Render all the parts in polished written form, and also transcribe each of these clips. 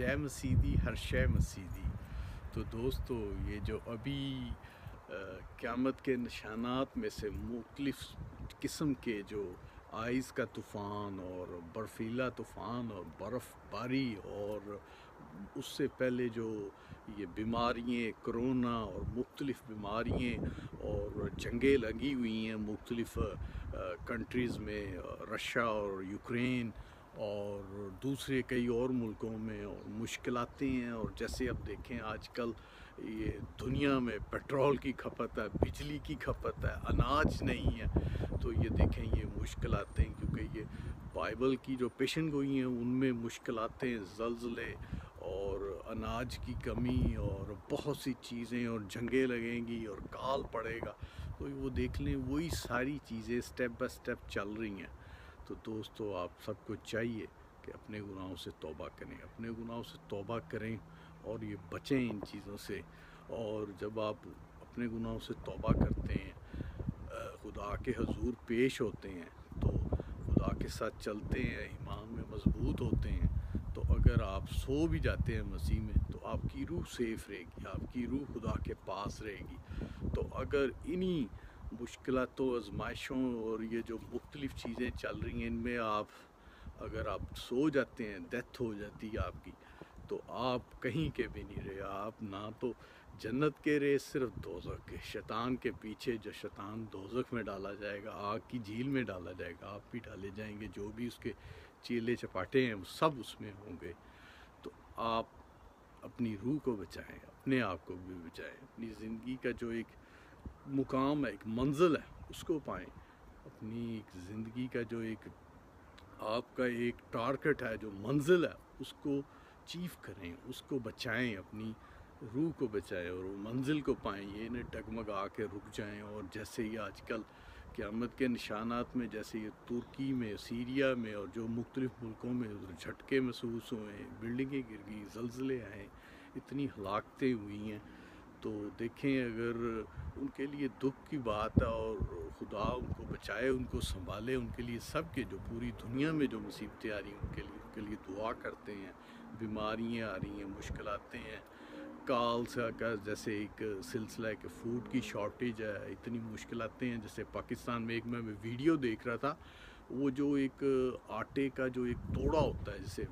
जय मसीदी हर शय मसीदी। तो दोस्तों, ये जो अभी क़यामत के निशानात में से मुख्तलिफ़ किस्म के जो आइस का तूफ़ान और बर्फ़ीला तूफ़ान और बर्फ़बारी और उससे पहले जो ये बीमारियाँ, कोरोना और मुख्तलिफ़ बीमारियाँ और जंगें लगी हुई हैं मुख्तलिफ़ कंट्रीज़ में, रशिया और यूक्रेन और दूसरे कई और मुल्कों में, और मुश्किलातें हैं। और जैसे अब देखें आजकल ये दुनिया में पेट्रोल की खपत है, बिजली की खपत है, अनाज नहीं है। तो ये देखें ये मुश्किलातें, क्योंकि ये बाइबल की जो पेशन गोई हैं उनमें मुश्किलातें, ज़लज़ले और अनाज की कमी और बहुत सी चीज़ें और जंगें लगेंगी और काल पड़ेगा। तो वो देख लें, वही सारी चीज़ें स्टेप बाय स्टेप चल रही हैं। तो दोस्तों, आप सबको चाहिए कि अपने गुनाहों से तौबा करें, अपने गुनाहों से तौबा करें और ये बचें इन चीज़ों से। और जब आप अपने गुनाहों से तौबा करते हैं, खुदा के हुजूर पेश होते हैं, तो खुदा के साथ चलते हैं, ईमान में मजबूत होते हैं, तो अगर आप सो भी जाते हैं मसीह में तो आपकी रूह सेफ रहेगी, आपकी रूह खुदा के पास रहेगी। तो अगर इन्हीं मुश्किलातों, आजमाइशों और ये जो मुख्तलिफ़ चीज़ें चल रही हैं, इनमें अगर आप सो जाते हैं, डेथ हो जाती है आपकी, तो आप कहीं के भी नहीं रहे। आप ना तो जन्नत के रहे, सिर्फ दोज़ख के, शैतान के पीछे, जो शैतान दोज़ख में डाला जाएगा, आग की झील में डाला जाएगा, आप भी डाले जाएंगे, जो भी उसके चीले चपाटे हैं वो सब उसमें होंगे। तो आप अपनी रूह को बचाएं, अपने आप को भी बचाएं, अपनी ज़िंदगी का जो एक मुकाम है, एक मंजिल है, उसको पाएं। अपनी ज़िंदगी का जो एक आपका एक टारगेट है, जो मंजिल है, उसको अचीव करें, उसको बचाएं, अपनी रूह को बचाएं और वो मंजिल को पाएं। ये न डगमगा के रुक जाएं। और जैसे ही आजकल क़यामत के निशानात में, जैसे ये तुर्की में, सीरिया में और जो मुख्तलिफ़ मुल्कों में झटके महसूस हुए हैं, बिल्डिंगें गिर गई, ज़लज़ले आए, इतनी हलाकतें हुई हैं, तो देखें अगर उनके लिए दुख की बात है और खुदा उनको बचाए, उनको संभाले, उनके लिए सब के जो पूरी दुनिया में जो मुसीबतें आ रही हैं उनके लिए दुआ करते हैं। बीमारियाँ आ रही हैं, मुश्किलातें हैं, काल से का जैसे एक सिलसिला है कि फ़ूड की शॉर्टेज है, इतनी मुश्किलातें हैं। जैसे पाकिस्तान में एक मैं वीडियो देख रहा था, वो जो एक आटे का जो एक तोड़ा होता है, जैसे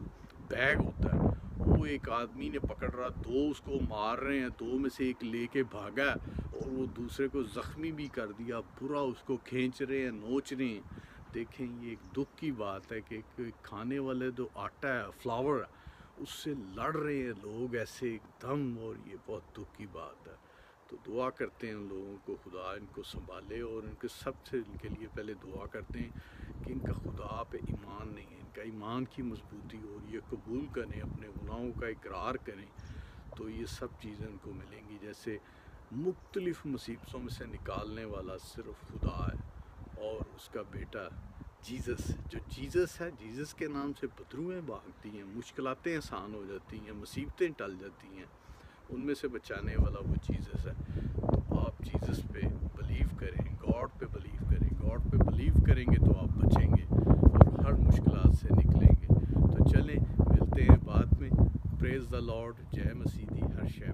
बैग होता है, वो एक आदमी ने पकड़ रहा, दो उसको मार रहे हैं, दो में से एक लेके भागा और वो दूसरे को ज़ख्मी भी कर दिया, पूरा उसको खींच रहे हैं, नोच रहे हैं। देखें, ये एक दुख की बात है कि खाने वाले जो आटा है, फ्लावर है, उससे लड़ रहे हैं लोग ऐसे एकदम, और ये बहुत दुख की बात है। तो दुआ करते हैं उन लोगों को, खुदा इनको संभाले, और इनके सबसे इनके लिए पहले दुआ करते हैं कि इनका खुदा पे ईमान नहीं है, इनका ईमान की मजबूती हो, और ये कबूल करें, अपने गुनाहों का इकरार करें, तो ये सब चीज़ें उनको मिलेंगी। जैसे मुख्तलिफ़ मुसीबतों में से निकालने वाला सिर्फ खुदा है और उसका बेटा जीसस, जो जीसस है, जीसस के नाम से बदरूएँ भागती हैं, मुश्किलातें आसान हो जाती हैं, मुसीबतें टल जाती हैं, उनमें से बचाने वाला वो जीसस है। तो आप जीसस पे बिलीव करें, गॉड पे बिलीव करें। गॉड पे बिलीव करेंगे तो आप बचेंगे और हर मुश्किलात से निकलेंगे। तो चलें, मिलते हैं बाद में। Praise the Lord. जय मसीदी हर शय।